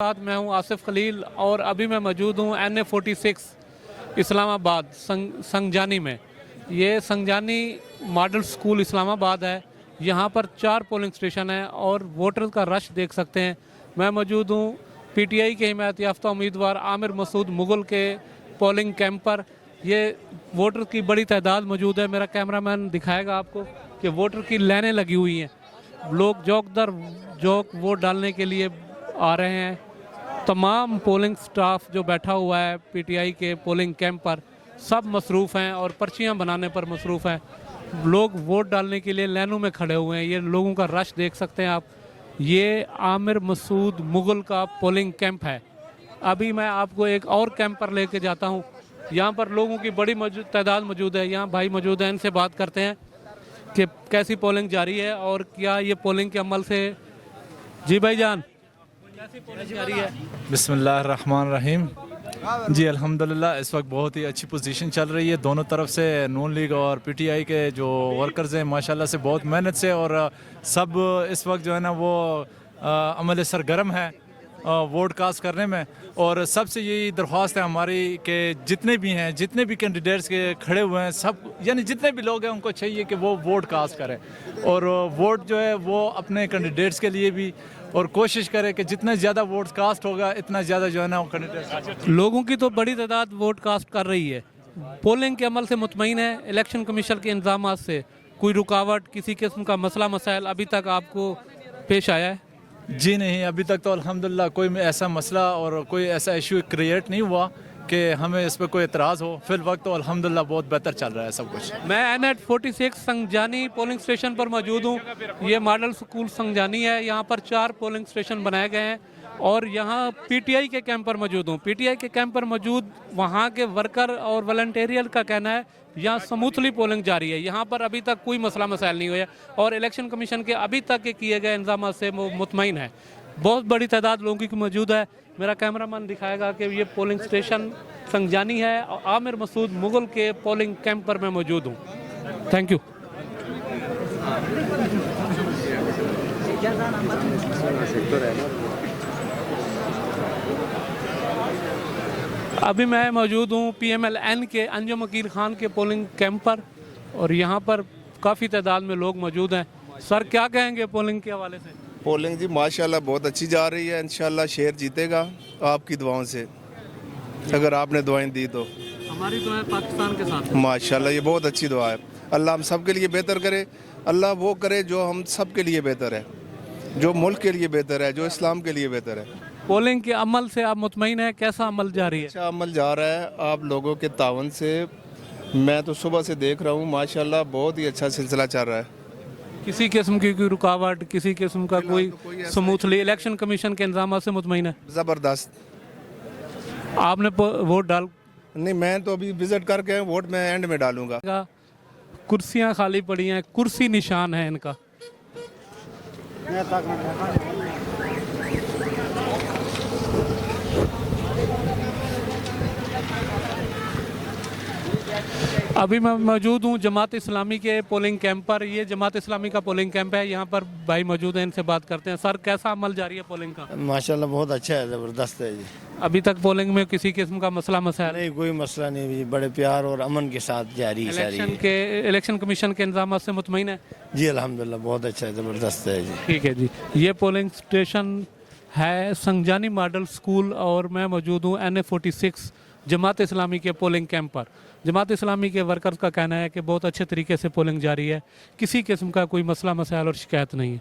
साथ मैं हूं आसिफ खलील और अभी मैं मौजूद हूं NA46 इस्लामाबाद संगजानी में। ये संगजानी मॉडल स्कूल इस्लामाबाद है। यहां पर 4 पोलिंग स्टेशन हैं और वोटर्स का रश देख सकते हैं। मैं मौजूद हूं PTI के हिमायत याफ्ता उम्मीदवार आमिर मसूद मुगल के पोलिंग कैंप पर। ये वोटर की बड़ी तादाद मौजूद है। मेरा कैमरामैन दिखाएगा आपको कि वोटर की लाइनें लगी हुई हैं। लोग जोक दर जोक वोट डालने के लिए आ रहे हैं। तमाम पोलिंग स्टाफ जो बैठा हुआ है PTI के पोलिंग कैंप पर, सब मसरूफ़ हैं और पर्चियां बनाने पर मसरूफ़ हैं। लोग वोट डालने के लिए लाइनों में खड़े हुए हैं। ये लोगों का रश देख सकते हैं आप। ये आमिर मसूद मुगल का पोलिंग कैंप है। अभी मैं आपको एक और कैंप पर लेके जाता हूँ। यहाँ पर लोगों की बड़ी तादाद मौजूद है। यहाँ भाई मौजूद हैं, इनसे बात करते हैं कि कैसी पोलिंग जारी है और क्या ये पोलिंग के अमल से। जी भाई जान, कैसी पोलिंग जारी है? बिस्मिल्लाहिर्रहमानिर्रहीम। जी अल्हम्दुलिल्लाह, इस वक्त बहुत ही अच्छी पोजीशन चल रही है। दोनों तरफ से नून लीग और PTI के जो वर्कर्स हैं माशाल्लाह से बहुत मेहनत से, और सब इस वक्त जो है ना वो अमल सरगर्म है वोट कास्ट करने में। और सबसे यही दरख्वास्त है हमारी कि जितने भी हैं, जितने भी कैंडिडेट्स के खड़े हुए हैं, सब यानी जितने भी लोग हैं उनको चाहिए कि वो वोट कास्ट करें और वोट जो है वो अपने कैंडिडेट्स के लिए भी, और कोशिश करें कि जितना ज़्यादा वोट कास्ट होगा इतना ज़्यादा जो है ना वो कैंडिडेट्स। लोगों की तो बड़ी तादाद वोट कास्ट कर रही है। पोलिंग के अमल से मुतमईन है। इलेक्शन कमीशन के इंतजाम से कोई रुकावट, किसी किस्म का मसला मसाइल अभी तक आपको पेश आया है? जी नहीं, अभी तक तो अल्हम्दुलिल्लाह कोई ऐसा मसला और कोई ऐसा इशू क्रिएट नहीं हुआ कि हमें इस पर कोई एतराज़ हो। फिल वक्त तो अल्हम्दुलिल्लाह बहुत बेहतर चल रहा है सब कुछ। मैं NA46 संगजानी पोलिंग स्टेशन पर मौजूद हूँ। ये मॉडल स्कूल संगजानी है। यहाँ पर 4 पोलिंग स्टेशन बनाए गए हैं और यहाँ PTI के कैंप पर मौजूद हूँ। PTI के कैंप पर मौजूद वहाँ के वर्कर और वॉलंटियरियल का कहना है यहाँ स्मूथली पोलिंग जारी है। यहाँ पर अभी तक कोई मसला मसाइल नहीं हुआ और इलेक्शन कमीशन के अभी तक के किए गए इंतजाम से वो मुतमईन है। बहुत बड़ी तादाद लोगों की मौजूद है। मेरा कैमरामैन दिखाएगा कि ये पोलिंग स्टेशन संगजानी है और आमिर मसूद मुगल के पोलिंग कैंप पर मैं मौजूद हूँ। Thank you. अभी मैं मौजूद हूँ PMLN के अंजुम वकील खान के पोलिंग कैंप पर और यहाँ पर काफ़ी तादाद में लोग मौजूद हैं। सर क्या कहेंगे पोलिंग के हवाले से? पोलिंग जी माशाल्लाह बहुत अच्छी जा रही है। इंशाल्लाह शहर जीतेगा आपकी दुआओं से, अगर आपने दुआएं दी तो। हमारी दुआएं पाकिस्तान के साथ। माशाल्लाह ये बहुत अच्छी दुआ है। अल्लाह हम सब के लिए बेहतर करे। अल्लाह वो करे जो हम सब के लिए बेहतर है, जो मुल्क के लिए बेहतर है, जो इस्लाम के लिए बेहतर है। पोलिंग के अमल से आप मुतमईन हैं? कैसा अमल जारी है? अच्छा अमल जा रहा है आप लोगों के तावन से। मैं तो सुबह से देख रहा हूँ माशाल्लाह बहुत ही अच्छा सिलसिला चल रहा है। किसी किस्म की कोई रुकावट, किसी किस्म का कोई स्मूथली इलेक्शन कमीशन के इंतजाम से मुतमईन है? ज़बरदस्त। आपने वोट डाल? नहीं, मैं तो अभी विजिट करके वोट मैं एंड में डालूंगा। कुर्सियां खाली पड़ी हैं, कुर्सी निशान है इनका। अभी मैं मौजूद हूँ जमात इस्लामी के पोलिंग कैंप पर। ये जमात इस्लामी का पोलिंग कैंप है। यहाँ पर भाई मौजूद हैं, इनसे बात करते हैं। सर कैसा अमल जारी है पोलिंग का? माशाल्लाह बहुत अच्छा है, ज़बरदस्त है जी। अभी तक पोलिंग में किसी किस्म का मसला मसाइल नहीं, कोई मसला नहीं जी, बड़े प्यार और अमन के साथ जारी है सारी। इलेक्शन कमीशन के इंतजाम से मुतमईन है? जी अल्हम्दुलिल्लाह बहुत अच्छा है, ज़बरदस्त है जी। ठीक है जी। ये पोलिंग स्टेशन है संगजानी मॉडल स्कूल और मैं मौजूद हूँ NA46 जमात इस्लामी के पोलिंग कैंप पर। जमात इस्लामी के वर्कर्स का कहना है कि बहुत अच्छे तरीके से पोलिंग जारी है, किसी किस्म का कोई मसला मसाइल और शिकायत नहीं है।